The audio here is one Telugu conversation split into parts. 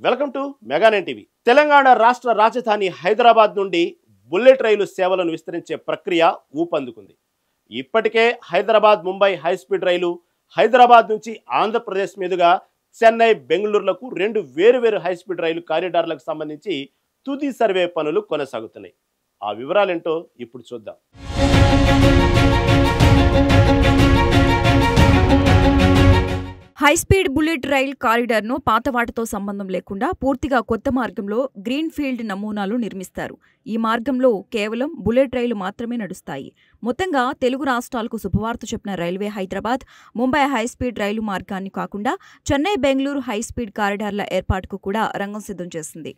Welcome to Mega Nine TV. Telangana రాష్ట్ర రాజధాని హైదరాబాద్ నుండి బుల్లెట్ రైలు సేవలను విస్తరించే ప్రక్రియ ఊపందుకుంది. ఇప్పటికే హైదరాబాద్ ముంబై హైస్పీడ్ రైలు హైదరాబాద్ నుంచి ఆంధ్రప్రదేశ్ మీదుగా చెన్నై బెంగళూరులకు రెండు వేరువేరు హైస్పీడ్ రైలు కారిడార్లకు సంబంధించి తుది సర్వే పనులు కొనసాగుతున్నాయి. ఆ వివరాలేంటో ఇప్పుడు చూద్దాం. హైస్పీడ్ బుల్లెట్ రైల్ కారిడార్ను పాతవాటితో సంబంధం లేకుండా పూర్తిగా కొత్త మార్గంలో గ్రీన్ ఫీల్డ్ నమూనాలు నిర్మిస్తారు. ఈ మార్గంలో కేవలం బుల్లెట్ రైలు మాత్రమే నడుస్తాయి. మొత్తంగా తెలుగు రాష్ట్రాలకు శుభవార్త చెప్పిన రైల్వే హైదరాబాద్ ముంబై హైస్పీడ్ రైలు మార్గాన్ని కాకుండా చెన్నై బెంగళూరు హైస్పీడ్ కారిడార్ల ఏర్పాటుకు కూడా రంగం సిద్ధం చేసింది.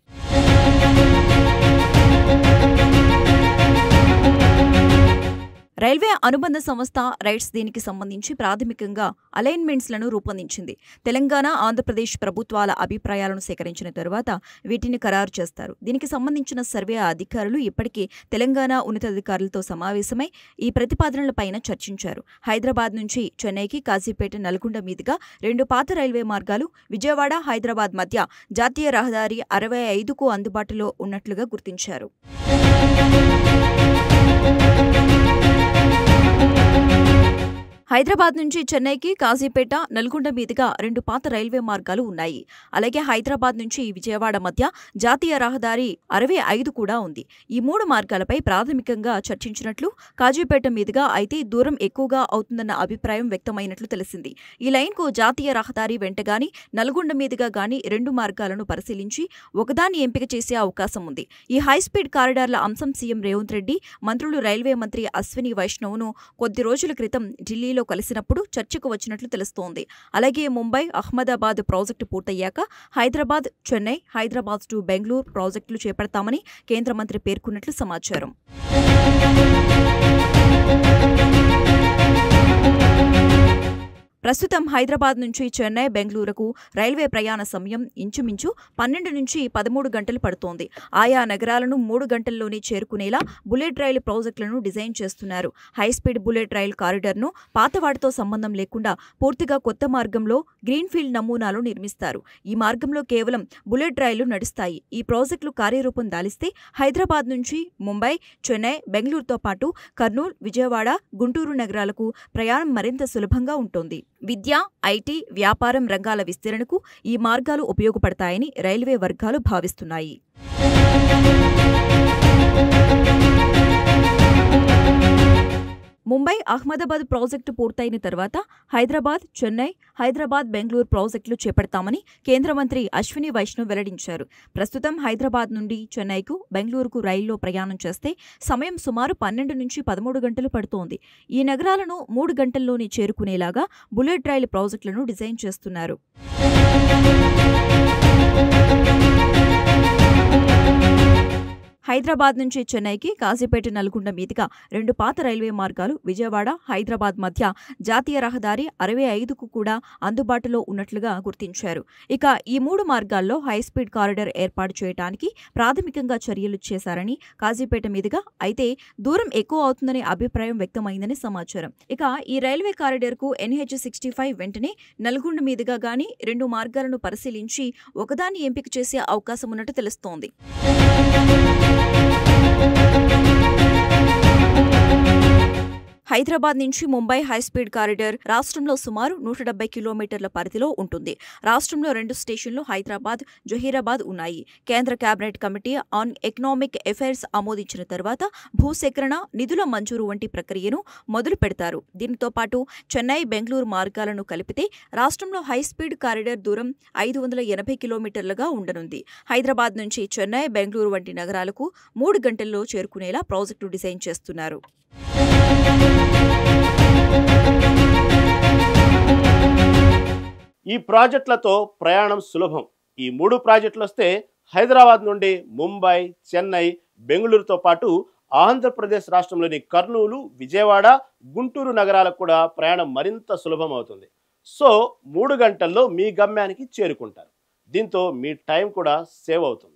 రైల్వే అనుబంధ సంస్థ రైట్స్ దీనికి సంబంధించి ప్రాథమికంగా అలైన్మెంట్స్లను రూపొందించింది. తెలంగాణ, ఆంధ్రప్రదేశ్ ప్రభుత్వాల అభిప్రాయాలను సేకరించిన తరువాత వీటిని ఖరారు చేస్తారు. దీనికి సంబంధించిన సర్వే అధికారులు ఇప్పటికే తెలంగాణ ఉన్నతాధికారులతో సమావేశమై ఈ ప్రతిపాదనలపైన చర్చించారు. హైదరాబాద్ నుంచి చెన్నైకి కాజీపేట, నల్గొండ మీదుగా రెండు పాత రైల్వే మార్గాలు విజయవాడ, హైదరాబాద్ మధ్య జాతీయ రహదారి 65కు అందుబాటులో ఉన్నట్లుగా గుర్తించారు. హైదరాబాద్ నుంచి చెన్నైకి కాజీపేట, నల్గొండ మీదుగా రెండు పాత రైల్వే మార్గాలు ఉన్నాయి. అలాగే హైదరాబాద్ నుంచి విజయవాడ మధ్య జాతీయ రహదారి 65 కూడా ఉంది. ఈ మూడు మార్గాలపై ప్రాథమికంగా చర్చించినట్లు, కాజీపేట మీదుగా అయితే దూరం ఎక్కువగా అవుతుందన్న అభిప్రాయం వ్యక్తమైనట్లు తెలిసింది. ఈ లైన్కు జాతీయ రహదారి వెంటగాని, నల్గొండ మీదుగా గాని రెండు మార్గాలను పరిశీలించి ఒకదాన్ని ఎంపిక చేసే అవకాశం ఉంది. ఈ హైస్పీడ్ కారిడార్ల అంశం సీఎం రేవంత్ రెడ్డి, మంత్రులు రైల్వే మంత్రి అశ్విని వైష్ణవ్ను కొద్ది రోజుల క్రితం ఢిల్లీలో కలిసినప్పుడు చర్చకు వచ్చినట్లు తెలుస్తోంది. అలాగే ముంబై, అహ్మదాబాద్ ప్రాజెక్టు పూర్తయ్యాక హైదరాబాద్, చెన్నై, హైదరాబాద్ టు బెంగళూరు ప్రాజెక్టులు చేపడతామని కేంద్ర మంత్రి పేర్కొన్నట్లు సమాచారం. ప్రస్తుతం హైదరాబాద్ నుంచి చెన్నై, బెంగళూరుకు రైల్వే ప్రయాణ సమయం ఇంచుమించు 12 నుంచి 13 గంటలు పడుతోంది. ఆయా నగరాలను 3 గంటల్లోనే చేరుకునేలా బుల్లెట్ రైలు ప్రాజెక్టులను డిజైన్ చేస్తున్నారు. హైస్పీడ్ బుల్లెట్ రైలు కారిడార్ను పాతవాటితో సంబంధం లేకుండా పూర్తిగా కొత్త మార్గంలో గ్రీన్ఫీల్డ్ నమూనాలు నిర్మిస్తారు. ఈ మార్గంలో కేవలం బుల్లెట్ రైళ్లు నడుస్తాయి. ఈ ప్రాజెక్టులు కార్యరూపం దాలిస్తే హైదరాబాద్ నుంచి ముంబై, చెన్నై, బెంగళూరుతో పాటు కర్నూలు, విజయవాడ, గుంటూరు నగరాలకు ప్రయాణం మరింత సులభంగా ఉంటుంది. విద్య, ఐటీ, వ్యాపారం రంగాల విస్తరణకు ఈ మార్గాలు ఉపయోగపడతాయని రైల్వే వర్గాలు భావిస్తున్నాయి. ముంబై, అహ్మదాబాద్ ప్రాజెక్టు పూర్తయిన తర్వాత హైదరాబాద్, చెన్నై, హైదరాబాద్, బెంగళూరు ప్రాజెక్టులు చేపడతామని కేంద్ర మంత్రి అశ్విని వైష్ణవ్ వెల్లడించారు. ప్రస్తుతం హైదరాబాద్ నుండి చెన్నైకు, బెంగళూరుకు రైల్లో ప్రయాణం చేస్తే సమయం సుమారు 12 నుంచి 13 గంటలు పడుతోంది. ఈ నగరాలను 3 గంటల్లోనే చేరుకునేలాగా బుల్లెట్ రైలు ప్రాజెక్టులను డిజైన్ చేస్తున్నారు. హైదరాబాద్ నుంచి చెన్నైకి కాజీపేట, నల్గొండ మీదుగా రెండు పాత రైల్వే మార్గాలు విజయవాడ, హైదరాబాద్ మధ్య జాతీయ రహదారి 65కు కూడా అందుబాటులో ఉన్నట్లుగా గుర్తించారు. ఇక ఈ మూడు మార్గాల్లో హైస్పీడ్ కారిడార్ ఏర్పాటు చేయడానికి ప్రాథమికంగా చర్యలు చేశారని, కాజీపేట మీదుగా అయితే దూరం ఎక్కువ అవుతుందనే అభిప్రాయం వ్యక్తమైందని సమాచారం. ఇక ఈ రైల్వే కారిడార్కు NH-65 వెంటనే నల్గొండ మీదుగా గాని రెండు మార్గాలను పరిశీలించి ఒకదాన్ని ఎంపిక చేసే అవకాశం ఉన్నట్టు తెలుస్తోంది. హైదరాబాద్ నుంచి ముంబై హైస్పీడ్ కారిడార్ రాష్ట్రంలో సుమారు 170 కిలోమీటర్ల పరిధిలో ఉంటుంది. రాష్ట్రంలో 2 స్టేషన్లు హైదరాబాద్, జహీరాబాద్ ఉన్నాయి. కేంద్ర cabinet committee on economic affairs ఆమోదించిన తర్వాత భూసేకరణ, నిధుల మంజూరు వంటి ప్రక్రియను మొదలు పెడతారు. దీనితో పాటు చెన్నై, బెంగళూరు మార్గాలను కలిపితే రాష్ట్రంలో హైస్పీడ్ కారిడార్ దూరం 580 కిలోమీటర్లుగా ఉండనుంది. హైదరాబాద్ నుంచి చెన్నై, బెంగళూరు వంటి నగరాలకు 3 గంటల్లో చేరుకునేలా ప్రాజెక్టు డిజైన్ చేస్తున్నారు. ఈ ప్రాజెక్టులతో ప్రయాణం సులభం. ఈ 3 ప్రాజెక్టులు వస్తే హైదరాబాద్ నుండి ముంబై, చెన్నై, బెంగళూరుతో పాటు ఆంధ్రప్రదేశ్ రాష్ట్రంలోని కర్నూలు, విజయవాడ, గుంటూరు నగరాలకు కూడా ప్రయాణం మరింత సులభం అవుతుంది. సో 3 గంటల్లో మీ గమ్యానికి చేరుకుంటారు. దీంతో మీ టైం కూడా సేవ్ అవుతుంది.